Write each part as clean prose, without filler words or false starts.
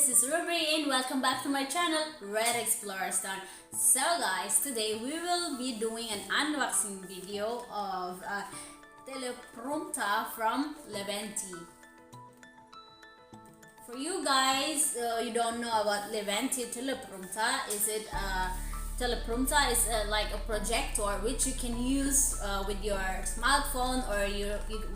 this is Ruby and welcome back to my channel, Red Explorer Star. So guys, today we will be doing an unboxing video of a teleprompter from Leeventi. For you guys, you don't know about Leeventi Teleprompter. Teleprompter is like a projector which you can use with your smartphone or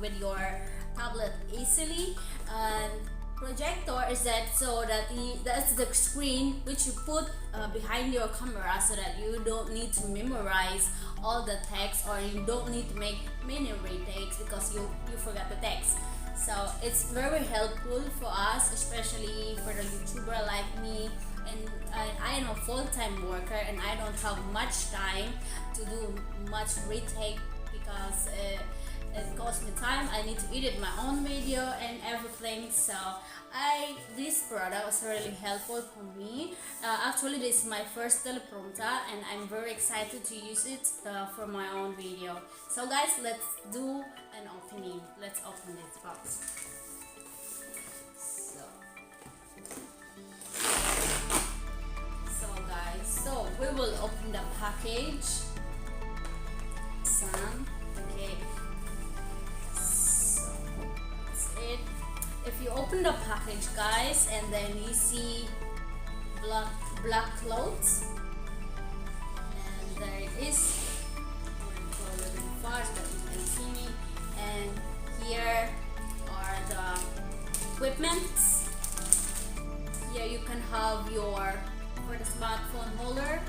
with your tablet easily. And projector is that so that that's the screen which you put behind your camera, so that you don't need to memorize all the text, or you don't need to make many retakes because you forgot the text. So it's very helpful for us, especially for the YouTuber like me, and I am a full-time worker and I don't have much time to do much retake because it costs me time. I need to edit my own video and everything. So this product was really helpful for me. Actually, this is my first teleprompter and I'm very excited to use it for my own video. So guys, let's do an opening. Let's open this box. So guys, so we will open the package. Okay. If you open the package, guys, and then you see black clothes, and there it is. I'm going to go a little bit far so that you can see me. And here are the equipments. Here you can have for the smartphone holder.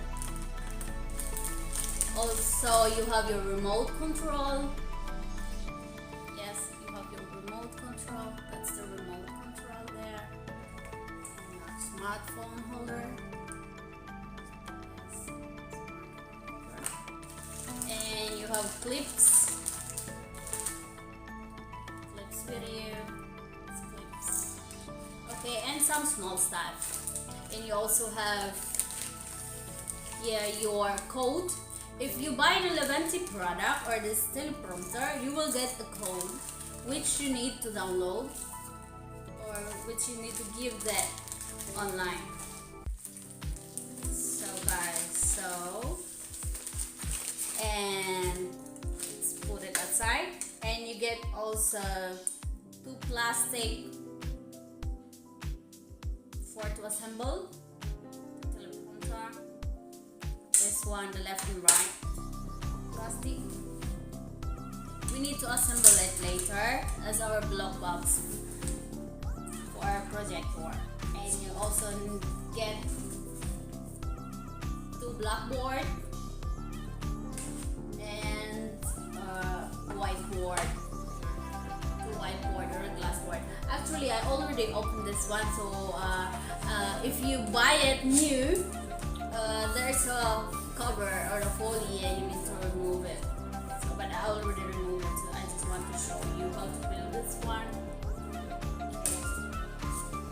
Also, you have your remote control. That's the remote control there. And your smartphone holder. And you have clips with you. Clips. Okay, and some small stuff. And you also have your code. If you buy the Leeventi product or this teleprompter, you will get a code which you need to download or which you need to give that online. So guys, and let's put it aside, and you get also 2 plastic to assemble teleprompter. This one, the left and right plastic. We need to assemble it later as our block box for our projector. And you also get 2 blackboard and whiteboard. 2 whiteboard or a glass board. Actually, I already opened this one, so if you buy it new, there's a cover or a folie and you need to remove it. But I already removed it, so I just want to show you how to build this one.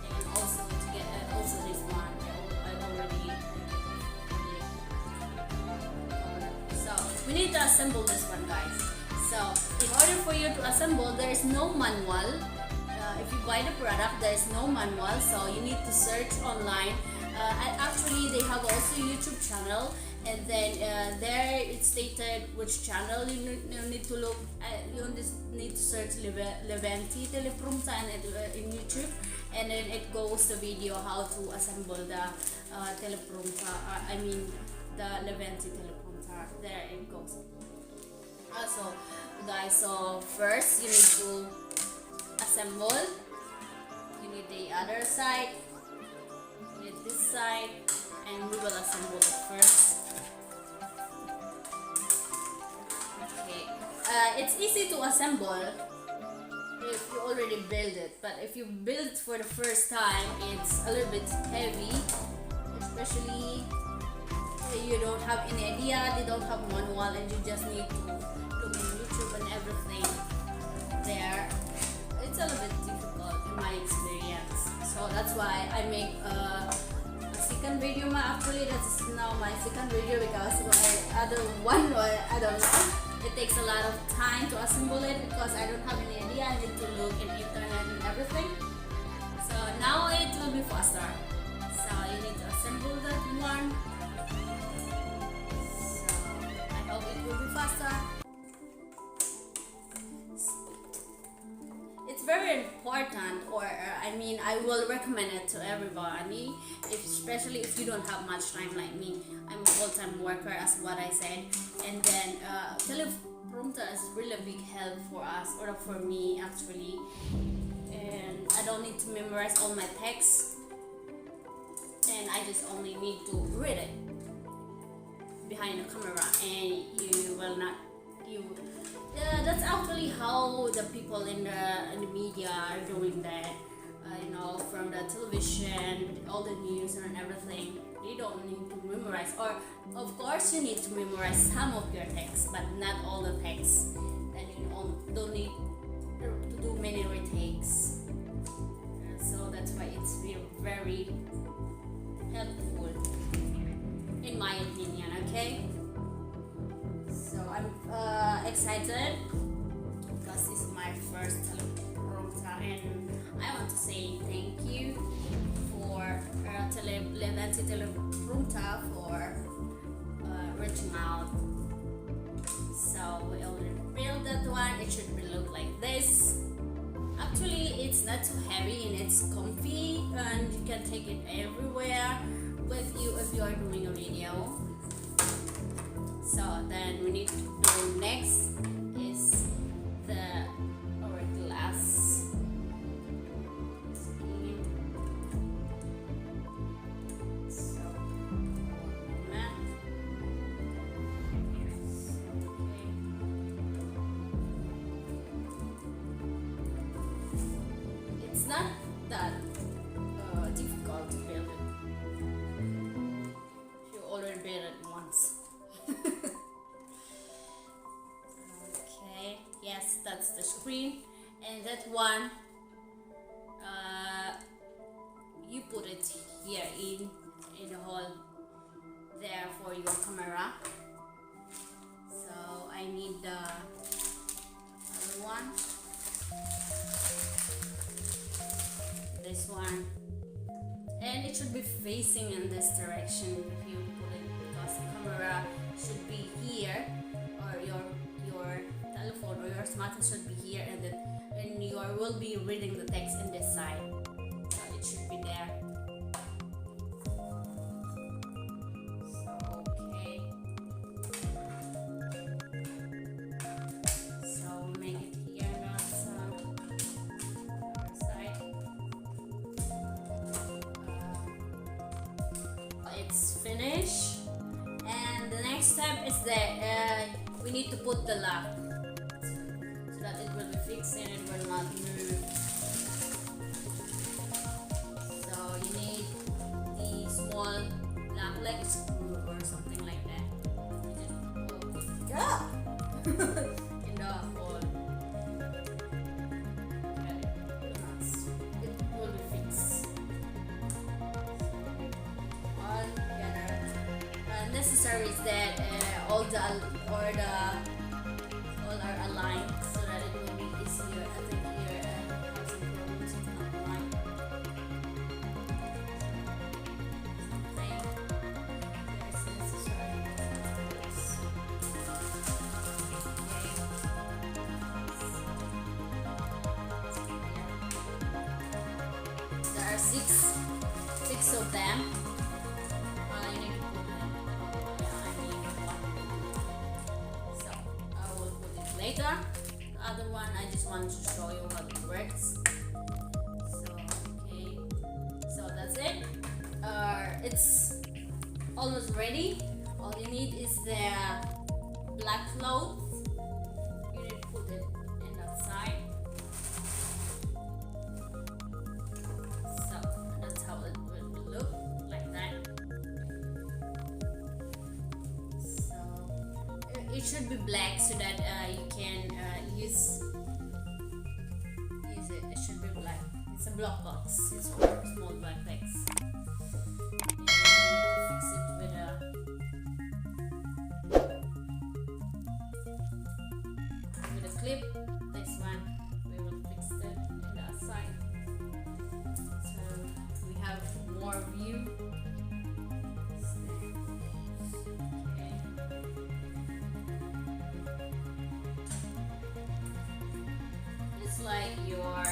And also to get this one, I already. So we need to assemble this one, guys. So in order for you to assemble, there is no manual. If you buy the product, there is no manual, so you need to search online. Actually, they have also a YouTube channel. And then there it's stated which channel you need to look at. You just need to search Leeventi Teleprompter in YouTube, and then it goes the video how to assemble the teleprompter. I mean the Leeventi Teleprompter. There it goes. Also, guys, so first you need to assemble. You need the other side. You need this side, and we will assemble it first. It's easy to assemble if you already build it, but if you build it for the first time, it's a little bit heavy, especially if you don't have any idea, you don't have manual, and you just need to look on YouTube and everything there. It's a little bit difficult in my experience, so that's why I make a second video. Actually, that's now my second video because my other one, I don't know. It takes a lot of time to assemble it because I don't have any idea. I need to look in internet and everything. So now it will be faster. very important, or I mean, I will recommend it to everybody, especially if you don't have much time like me. I'm a full-time worker, as what I said, and then teleprompter is really a big help for us, or for me actually, and I don't need to memorize all my text, and I just only need to read it behind the camera, and you will not that's actually how the people in the media are doing that, from the television, all the news and everything. You don't need to memorize, or of course you need to memorize some of your text, but not all the text, and you don't need to do many retakes. So that's why it's very helpful, in my opinion. Okay, so I'm excited because this is my first teleprompter, and I want to say thank you for Leeventi Teleprompter for reaching out. So we already built that one. It should look like this. Actually, it's not too heavy and it's comfy, and you can take it everywhere with you if you are doing a video. So then we need to do next is the hourglass. So it's not that difficult to build it. You already built it once. Okay, yes, that's the screen, and that one you put it here in the hole there for your camera. So I need the other one, this one, and it should be facing in this direction if you put it, because the camera should be here, or your telephone or your smartphone should be here, and you will be reading the text in this side, so it should be there. So okay, so make it here, not other side. It's finished. And the next step is that we need to put the lock so that it will be fixed and it will not move. So you need the small lock, like a screw or something like that. You just put in the hole. It will be fixed. Necessary is that all are aligned so that it will be easier. I think here have some problems with not aligned. Yes, necessary. Okay. There are six of them. Later, the other one I just want to show you how it works. So okay, so that's it. It's almost ready. All you need is the black cloth. You need to put it in that side. So that's how it will look, like that. It should be black so that you can use it. It should be black. It's a block box. It's for small backpacks. And fix it with a clip. This one we will fix it in the outside. So we have more view. Like your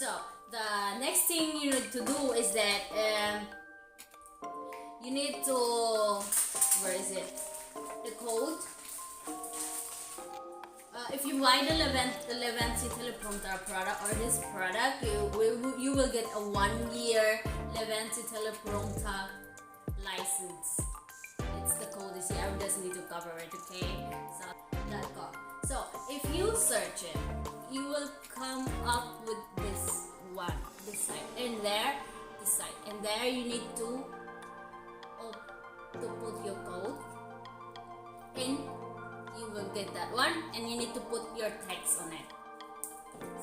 So the next thing you need to do is that you need to, where is it, the code. If you buy the Leeventi Teleprompter product or this product, you will get a 1-year Leeventi Teleprompter license. It's the code is here. I just need to cover it, okay? So that code. So if you search it, you will come up with this one, this side, and there, this side, and there you need to put your code in. You will get that one, and you need to put your text on it.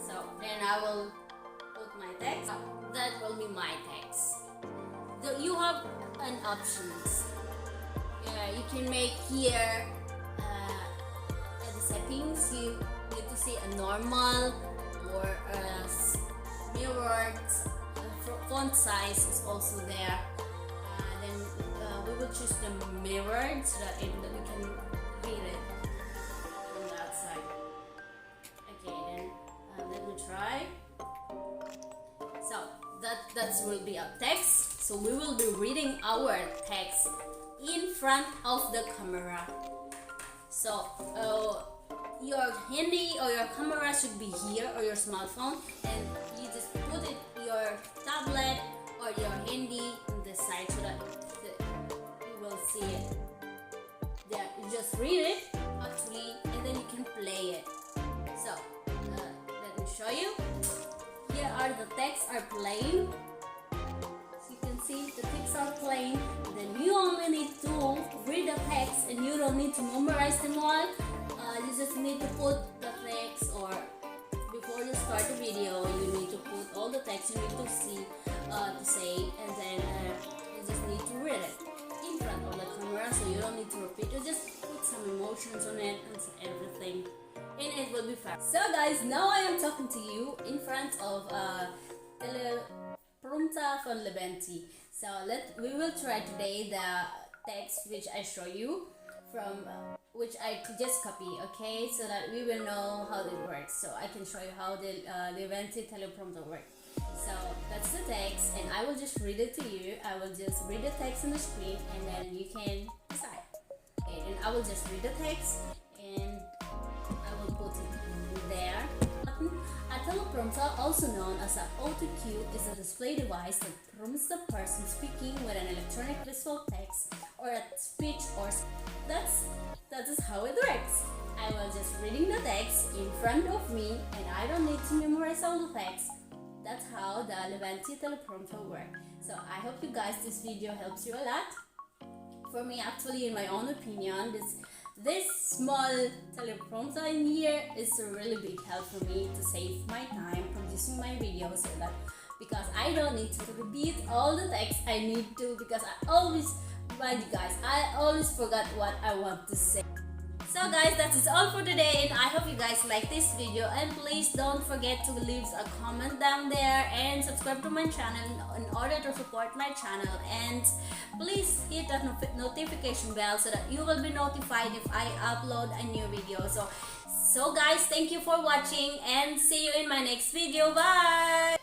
So then I will put my text. That will be my text. So you have an options. You can make here the settings. You need to see a normal or mirrored. Font size is also there. Then we will choose the mirrored so that we can read it from the outside. Okay, then let me try. So that will be our text. So we will be reading our text in front of the camera. So your handy or your camera should be here, or your smartphone, and you just put it your tablet or your handy on the side so that you will see it. There, you just read it actually, and then you can play it. So let me show you. Here are the texts are playing. So you can see the texts are playing. Then you only need to read the text, and you don't need to memorize them all. You just need to put the text, or before you start the video, you need to put all the text you need to see to say, and then you just need to read it in front of the camera, so you don't need to repeat. You just put some emotions on it and everything, and it will be fast. So guys, now I am talking to you in front of teleprompter from Leeventi. So we will try today the text which I show you from which I just copy, okay, so that we will know how it works. So I can show you how the Leeventi Teleprompter works. So that's the text, and I will just read it to you. I will just read the text on the screen, and then you can decide. Okay, and I will just read the text, and I will put it there. A teleprompter, also known as an auto cue, is a display device that prompts the person speaking with an electronic visual text or a speech, or that is how it works. I was just reading the text in front of me, and I don't need to memorize all the text. That's how the Leeventi Teleprompter works. So I hope you guys, this video helps you a lot. For me, actually, in my own opinion, this small teleprompter in here is a really big help for me to save my time producing my videos, so that because I don't need to repeat all the text I need to, because I always forgot what I want to say. So guys, that is all for today, and I hope you guys like this video, and please don't forget to leave a comment down there and subscribe to my channel in order to support my channel, and please hit that notification bell so that you will be notified if I upload a new video. So guys, thank you for watching, and see you in my next video. Bye.